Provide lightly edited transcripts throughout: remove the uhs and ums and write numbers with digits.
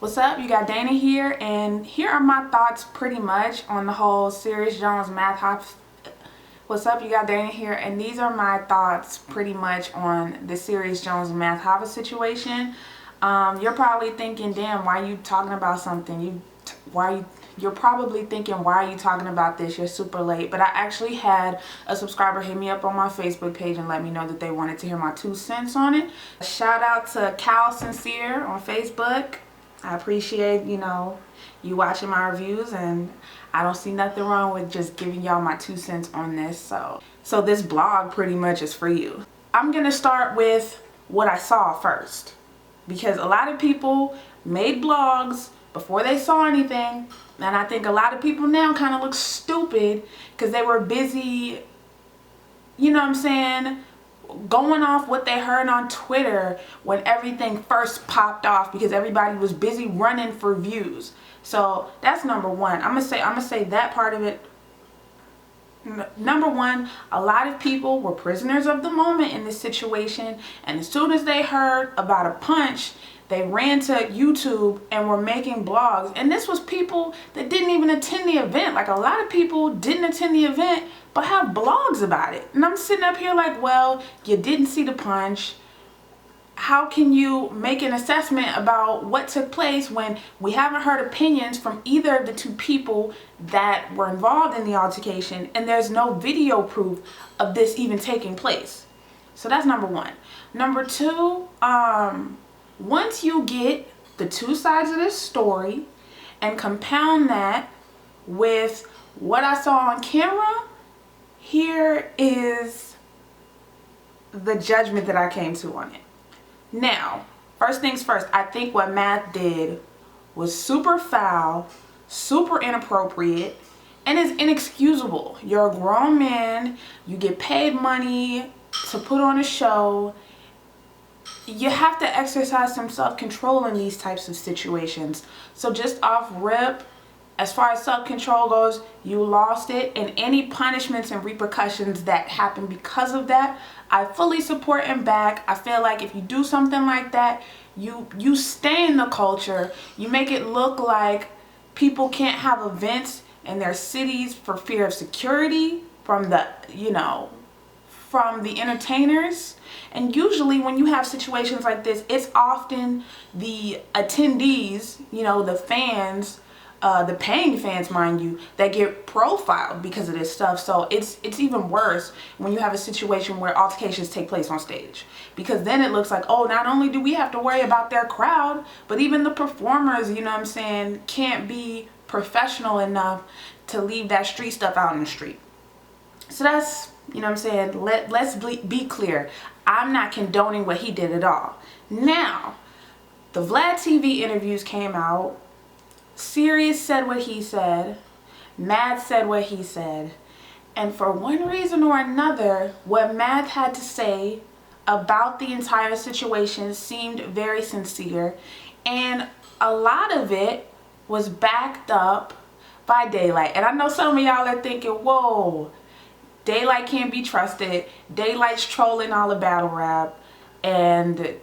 What's up? You got Dana here, and here are my thoughts pretty much on the whole Serius Jones math hop. What's up? You got Dana here, and these are my thoughts pretty much on the Serius Jones math hop situation. You're probably thinking, damn, why are you talking about something? You're probably thinking, why are you talking about this? You're super late. But I actually had a subscriber hit me up on my Facebook page and let me know that they wanted to hear my 2 cents on it. Shout out to Cal Sincere on Facebook. I appreciate, you watching my reviews, and I don't see nothing wrong with just giving y'all my 2 cents on this. So this blog pretty much is for you. I'm going to start with what I saw first, because a lot of people made blogs before they saw anything, and I think a lot of people now kind of look stupid because they were busy, going off what they heard on Twitter when everything first popped off, because everybody was busy running for views. So that's number one. I'm gonna say that part of it. Number one, a lot of people were prisoners of the moment in this situation, and as soon as they heard about a punch, they ran to YouTube and were making blogs. And this was people that didn't even attend the event. Like, a lot of people didn't attend the event but have blogs about it. And I'm sitting up here like, well, you didn't see the punch. How can you make an assessment about what took place when we haven't heard opinions from either of the two people that were involved in the altercation, and there's no video proof of this even taking place? So that's number one. Number two, once you get the two sides of this story and compound that with what I saw on camera, here is the judgment that I came to on it. Now, first things first, I think what Math did was super foul, super inappropriate, and is inexcusable. You're a grown man, you get paid money to put on a show. You have to exercise some self-control in these types of situations. So just off rip, as far as self-control goes, you lost it, and any punishments and repercussions that happen because of that, I fully support and back. I feel like if you do something like that, you stain the culture. You make it look like people can't have events in their cities for fear of security from the entertainers. And usually when you have situations like this, it's often the attendees, the fans, the paying fans, mind you, that get profiled because of this stuff. So it's even worse when you have a situation where altercations take place on stage, because then it looks like, oh, not only do we have to worry about their crowd, but even the performers, can't be professional enough to leave that street stuff out in the street. So that's, let's be clear. I'm not condoning what he did at all. Now, the Vlad TV interviews came out. Serius said what he said. Math said what he said. And for one reason or another, what Math had to say about the entire situation seemed very sincere. And a lot of it was backed up by Daylight. And I know some of y'all are thinking, whoa, Daylight can't be trusted. Daylight's trolling all the battle rap, and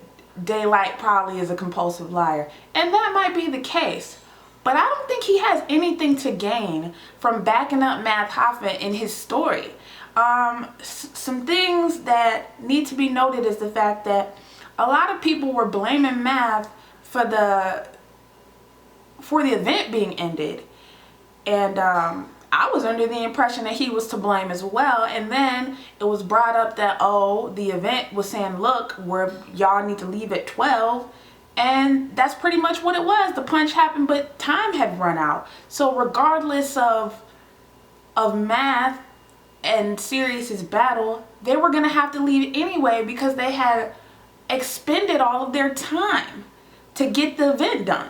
Daylight probably is a compulsive liar. And that might be the case. But I don't think he has anything to gain from backing up Math Hoffa in his story. Some things that need to be noted is the fact that a lot of people were blaming Math for the event being ended. And I was under the impression that he was to blame as well. And then it was brought up that, oh, the event was saying, look, y'all need to leave at 12. And that's pretty much what it was. The punch happened, but time had run out. So regardless of Math and Serious's battle, they were going to have to leave anyway, because they had expended all of their time to get the event done.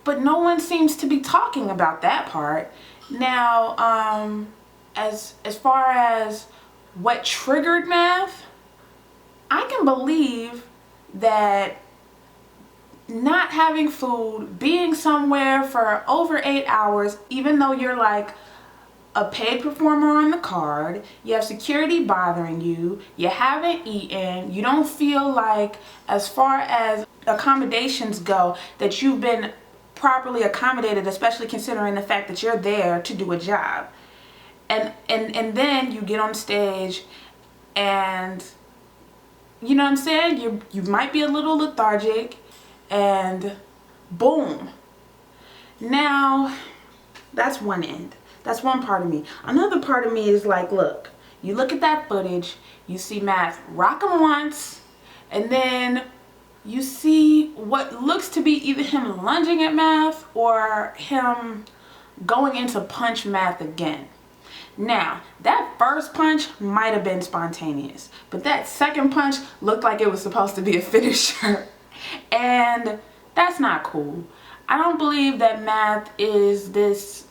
But no one seems to be talking about that part. Now, as far as what triggered Math, I can believe that not having food, being somewhere for over 8 hours, even though you're like a paid performer on the card, you have security bothering you, you haven't eaten, you don't feel like, as far as accommodations go, that you've been properly accommodated, especially considering the fact that you're there to do a job. And then you get on stage and, you know what I'm saying, you might be a little lethargic, and boom. Now, that's one end. That's one part of me. Another part of me is like, look, you look at that footage, you see Math rock him once, and then you see what looks to be either him lunging at Math or him going in to punch Math again. Now, that first punch might have been spontaneous, but that second punch looked like it was supposed to be a finisher. And that's not cool. I don't believe that Math is this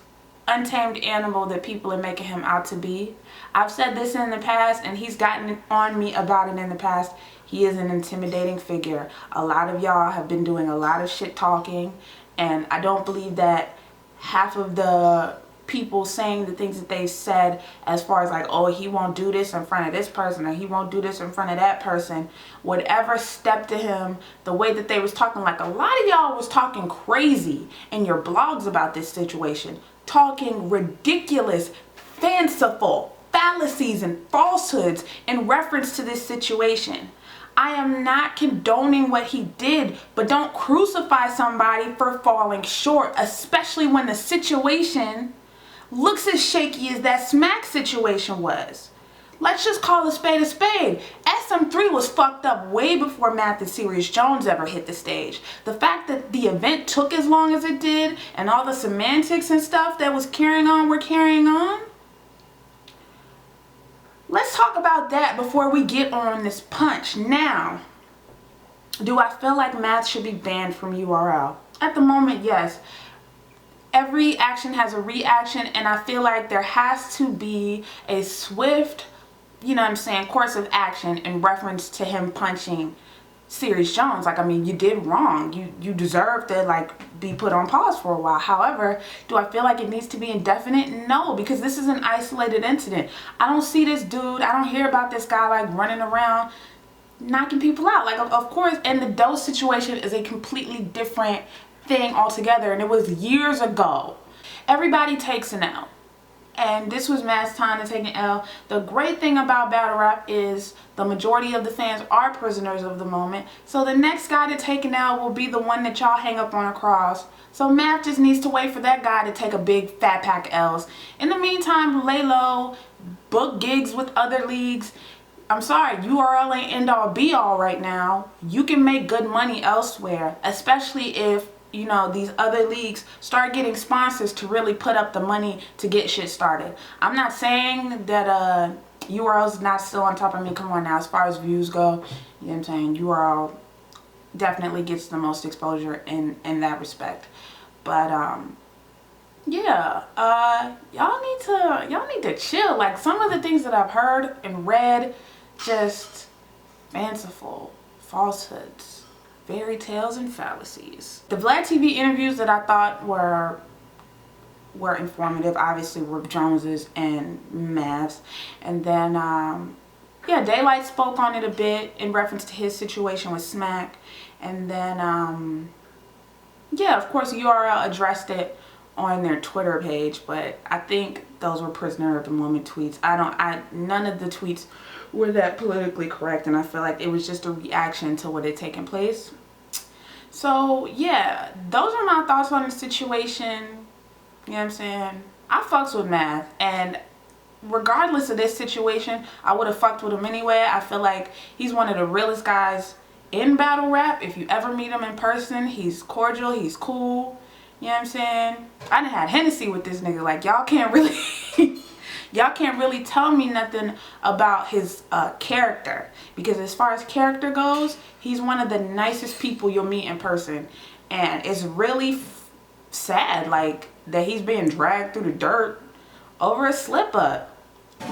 untamed animal that people are making him out to be. I've said this in the past, and he's gotten on me about it in the past. He is an intimidating figure. A lot of y'all have been doing a lot of shit talking, and I don't believe that half of the people saying the things that they've said, as far as like, oh, he won't do this in front of this person, or he won't do this in front of that person, would ever step to him the way that they was talking. Like, a lot of y'all was talking crazy in your blogs about this situation, talking ridiculous, fanciful fallacies and falsehoods in reference to this situation. I am not condoning what he did, but don't crucify somebody for falling short, especially when the situation looks as shaky as that Smack situation was. Let's just call a spade a spade. SM3 was fucked up way before Math and Serius Jones ever hit the stage. The fact that the event took as long as it did, and all the semantics and stuff that was carrying on, let's talk about that before we get on this punch. Now, do I feel like Math should be banned from URL? At the moment, yes. Every action has a reaction, and I feel like there has to be a swift, you know what I'm saying, course of action in reference to him punching Serius Jones. Like, I mean, you did wrong. You deserve to, like, be put on pause for a while. However, do I feel like it needs to be indefinite? No, because this is an isolated incident. I don't see this dude, I don't hear about this guy, like, running around knocking people out. Like, of course, and the dose situation is a completely different thing altogether, and it was years ago. Everybody takes an L, and this was Matt's time to take an L. The great thing about battle rap is the majority of the fans are prisoners of the moment, so the next guy to take an L will be the one that y'all hang up on a cross. So Matt just needs to wait for that guy to take a big fat pack of L's. In the meantime, lay low, book gigs with other leagues. I'm sorry, URL ain't end all be all right now. You can make good money elsewhere, especially if, you know, these other leagues start getting sponsors to really put up the money to get shit started. I'm not saying that URL's not still on top of me. Come on now, as far as views go, you know what I'm saying, URL definitely gets the most exposure in that respect. But yeah, y'all need to chill. Like, some of the things that I've heard and read, just fanciful falsehoods, fairy tales, and fallacies. The Vlad TV interviews that I thought were informative, obviously, were Jones's and Mav's. And then yeah, Daylight spoke on it a bit in reference to his situation with Smack. And then yeah, of course, URL addressed it on their Twitter page, but I think those were prisoner of the moment tweets. None of the tweets were that politically correct, and I feel like it was just a reaction to what had taken place. So yeah, those are my thoughts on the situation. You know what I'm saying? I fucks with Math, and regardless of this situation, I would have fucked with him anyway. I feel like he's one of the realest guys in battle rap. If you ever meet him in person, he's cordial, he's cool. You know what I'm saying? I done had Hennessy with this nigga. Like, y'all can't really y'all can't really tell me nothing about his character, because as far as character goes, he's one of the nicest people you'll meet in person. And it's really sad, like, that he's being dragged through the dirt over a slip up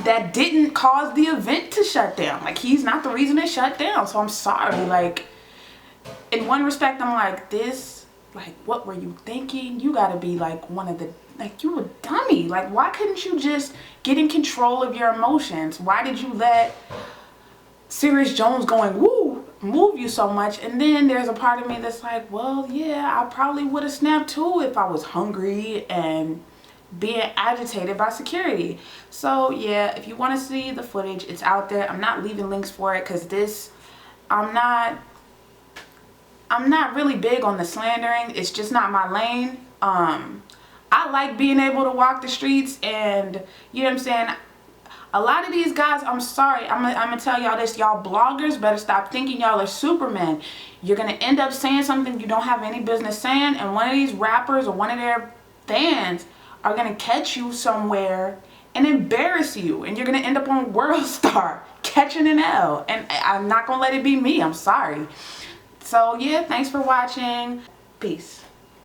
that didn't cause the event to shut down. Like, he's not the reason it shut down. So I'm sorry. Like, in one respect, I'm like, this, like, what were you thinking? You gotta be like one of the, like, you a dummy. Like, why couldn't you just get in control of your emotions? Why did you let Serius Jones going woo move you so much. And then there's a part of me that's like, well, yeah, I probably would have snapped too if I was hungry and being agitated by security. So yeah, if you want to see the footage, it's out there. I'm not leaving links for it because this, I'm not really big on the slandering. It's just not my lane. I like being able to walk the streets, and you know what I'm saying, a lot of these guys, I'm sorry, I'm gonna tell y'all this, y'all bloggers better stop thinking y'all are Superman. You're gonna end up saying something you don't have any business saying, and one of these rappers or one of their fans are gonna catch you somewhere and embarrass you, and you're gonna end up on World Star catching an L, and I'm not gonna let it be me. I'm sorry. So yeah, thanks for watching. Peace.